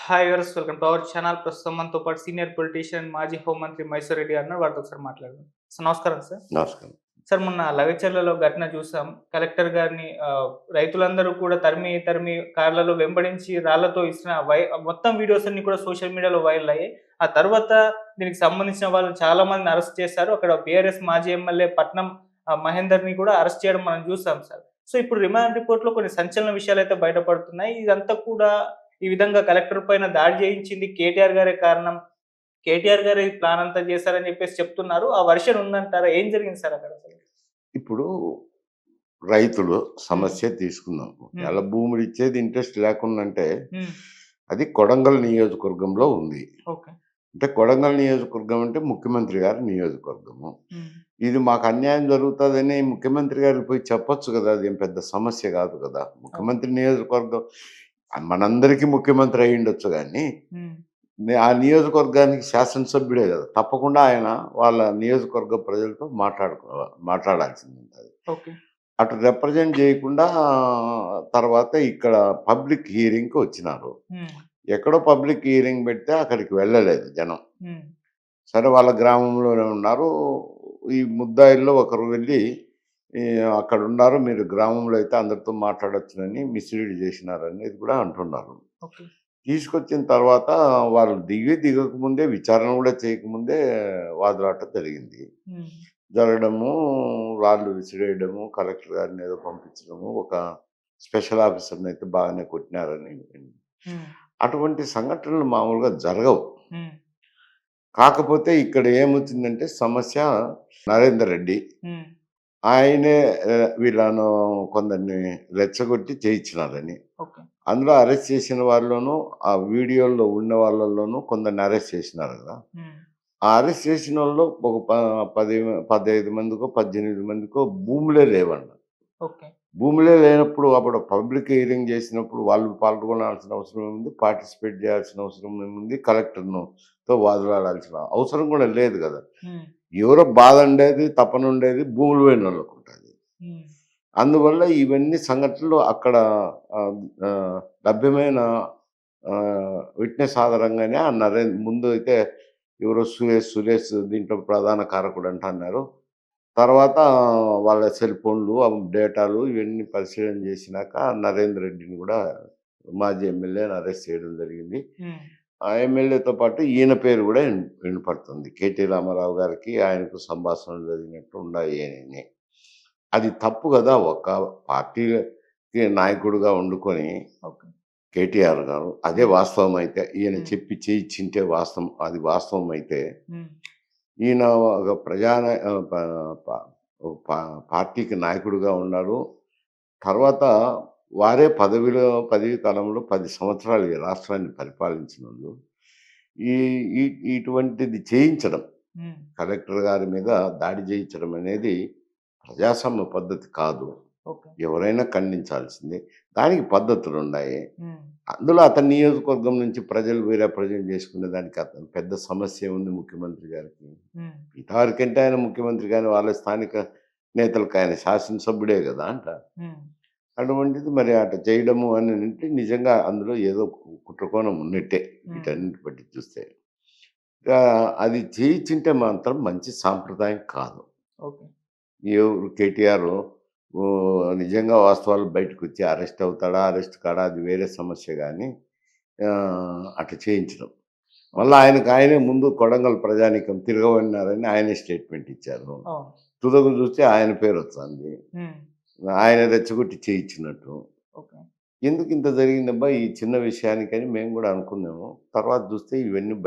Hi viewers, welcome to our channel. ప్రస్తుతం మనతో పాటు సీనియర్ పొలిటీషియన్, మాజీ హోంమంత్రి మైసూర్ రెడ్డి గారు ఉన్నారు. వారితో ఒకసారి మాట్లాడదాం. సార్ నమస్కారం సార్. నమస్కారం. సార్ మొన్న లగచర్లలో ఘటన చూసాం. కలెక్టర్ గారిని రైతులందరూ కూడా తరిమి తరిమి కార్లలో వెంబడించి రాళ్లతో ఇసిన మొత్తం వీడియోస్ అన్నీ కూడా సోషల్ మీడియాలో వైరల్ అయ్యాయి. ఆ తర్వాత దీనికి సంబంధించిన వాళ్ళు చాలా మందిని అరెస్ట్ చేశారు. అక్కడ బీఆర్ఎస్ మాజీ ఎమ్మెల్యే పట్నం మహేందర్‌ని కూడా అరెస్ట్ చేయడం మనం చూసాం సార్. సో ఇప్పుడు రిమాండ్ రిపోర్ట్‌లో కొన్ని సంచలన విషయాలైతే బయటపడుతున్నాయి. ఇదంతా కూడా ఈ విధంగా కలెక్టర్ పైన దాడి చేయించింది కేటీఆర్ గారే కారణం. కేటీఆర్ గారే ఈ ప్లాన్ అంతా చేశారని చెప్పేసి చెప్తున్నారు. ఆ వెర్షన్ ఉందంటారా? ఏం జరిగింది సార్ అక్కడ అసలు? ఇప్పుడు రైతులు హ్మ్. సమస్య తీసుకుందాం. హ్మ్. ఎలా భూములు ఇచ్చేది ఇంట్రెస్ట్ లేకుండంటే, హ్మ్. అది కొడంగల్ నియోజకవర్గంలో ఉంది. ఓకే. అంటే కొడంగల్ నియోజకవర్గం అంటే ముఖ్యమంత్రి గారి నియోజకవర్గము. హ్మ్. ఇది మాకు అన్యాయం జరుగుతదని ముఖ్యమంత్రి గారికి పోయి చెప్పొచ్చు గదా! అదేం పెద్ద సమస్య గాదు గదా! అవును. ముఖ్యమంత్రి నియోజకవర్గం మనందరికీ ముఖ్యమంత్రి అయ్యుండొచ్చు గానీ, హ్మ్. ఆ నియోజకవర్గానికి శాసనసభ్యుడే గదా! తప్పకుండా ఆయన వాళ్ళ నియోజకవర్గ ప్రజలతో మాట్లాడాల్సిందుంటది. ఓకే. అటు రిప్రజెంట్ చేయకుండా తర్వాత ఇక్కడ పబ్లిక్ హియరింగ్‌కి వచ్చినారు. హ్మ్. ఎక్కడో పబ్లిక్ హియరింగ్ పెడితే అక్కడికి వెళ్ళలేదు జనం. హ్మ్. సరే వాళ్ళ గ్రామంలోనే ఉన్నారు. ఈ ముద్దాయిల్లో ఒకరు వెళ్ళి ఈ అక్కడున్నారు, మీరు గ్రామంలో అయితే అందరితో మాట్లాడొచ్చునని మిస్‌లీడ్ చేసినారనేది కూడా అంటున్నారు. ఓకే. తీసుకొచ్చిన తర్వాత వాళ్ళు దిగకముందే విచారణ కూడా చేయకముందే వాదులాట జరిగింది. హ్మ్. జరగడము, రాళ్ళు విసిరేయడము, కలెక్టర్ గారిని ఏదో పంపించడము, ఒక స్పెషల్ ఆఫీసర్‌నయితే బాగానే కొట్టినారని. హ్మ్. అటువంటి సంఘటనలు మామూలుగా జరగవు. హ్మ్. కాకపోతే ఇక్కడ ఏమొచ్చిందంటే సమస్య నరేందర్ రెడ్డి. హ్మ్. ఆయనే వీళ్ళను కొందరిని రెచ్చగొట్టి చేయించినారని. ఓకే. అందులో అరెస్ట్ చేసిన వాళ్ళలోనూ, ఆ వీడియోలో ఉన్న వాళ్ళలోనూ కొందరిని అరెస్ట్ చేసినారు గదా! హ్మ్. ఆ అరెస్ట్ చేసినోళ్ళు ఒక 15 మందికో, 18 మందికో భూములే లేవంట. ఓకే. భూములే లేనప్పుడు అప్పుడు పబ్లిక్ హియరింగ్ చేసినప్పుడు వాళ్ళు పాల్గొనాల్సిన అవసరం ఏముంది? పార్టిసిపేట్ చేయాల్సిన అవసరం ఏముంది? తో వాదులాడాల్సిన అవసరం కూడా లేదు గదా! హ్మ్. ఎవరో బాధుండేది, తపనుండేది భూములు పోయినోళ్ళకుంటది. హ్మ్. అందువల్ల ఇవన్నీ సంఘటనలు అక్కడ ఆహ్, ఆహ్, లభ్యమైన విట్నెస్ ఆధారంగానే ఆ ముందు అయితే ఎవరో సురేష్ దీంట్లో ప్రధాన కారకుడంట అన్నారు. తర్వాత వాళ్ళ సెల్ ఫోన్‌లు, డేటాలు ఇవన్నీ పరిశీలన చేసినాక నరేందర్ రెడ్డిని గూడా మాజీ ఎమ్మెల్యేని అరెస్ట్ చేయడం జరిగింది. హ్మ్. ఆ ఎమ్మెల్యేతో పాటు ఈయన పేరు గూడా వినపడుతుంది. కేటీ రామారావు గారికి ఆయనకు సంభాషణలు జరిగినట్టు ఉన్నాయని. అది తప్పు గదా! ఒక పార్టీకి నాయకుడిగా వండుకొని ఓకే. కేటీఆర్ గారు అదే హ్మ్. వాస్తవం అయితే, ఈయన హ్మ్. చెప్పి చేయించింటే వాస్తవం అది వాస్తవం అయితే, హ్మ్. ఈయన ఒక ప ప ఒక పార్టీకి నాయకుడిగా ఉన్నాడు. తర్వాత వారే పదవీ కాలంలో 10 సంవత్సరాలు ఈ రాష్ట్రాన్ని పరిపాలించినోళ్ళు. ఈ ఈ ఇటువంటిది చేయించడం, హ్మ్. కలెక్టర్ గారి మీద దాడి చేయించడం అనేది ప్రజాస్వామ్య పద్ధతి కాదు. ఓకే. ఎవరైనా ఖండించాల్సిందే. దానికి పద్ధతులున్నాయి. హ్మ్. అందులో అతని నియోజకవర్గం నుంచి ప్రజలు రిప్రజెంట్ చేసుకునే దానికి అతను పెద్ద సమస్య ఉంది ముఖ్యమంత్రి గారికి. హ్మ్. ఇంతవరకంటే ఆయన ముఖ్యమంత్రి గాని, వాళ్ళ స్థానిక నేతలకు ఆయన శాసనసభ్యుడే గదా! హ్మ్. అటువంటిది మరి అట్లా చేయడము అనంటే నిజంగా అందులో ఏదో కుట్రకోణం ఉన్నట్టే హ్మ్. వీటన్నిటిని బట్టి చూస్తే. అది చేయించుంటే మాత్రం మంచి సాంప్రదాయం కాదు. ఓకే. ఎవరు కేటీఆర్ నిజంగా వాస్తవాలు బయటకొచ్చి అరెస్ట్ అవుతాడా? అరెస్ట్ కాడా? అది వేరే సమస్య గానీ అట్లా చేయించడం. మళ్ళా ఓకే. ఆయనకు ముందు కొడంగల్ ప్రజానీకం తిరగబడినారని ఆయనే స్టేట్‌మెంట్ ఇచ్చారు. అవును. తుదకు చూస్తే ఆయన పేరొస్తాంది. హ్మ్. ఆయన రెచ్చగొట్టి చేయించినట్టు. ఓకే. ఎందుకింత జరిగిందబ్బా! ఈ చిన్న విషయానికని మేము గూడా అనుకున్నాము. తర్వాత చూస్తే ఇవన్నీ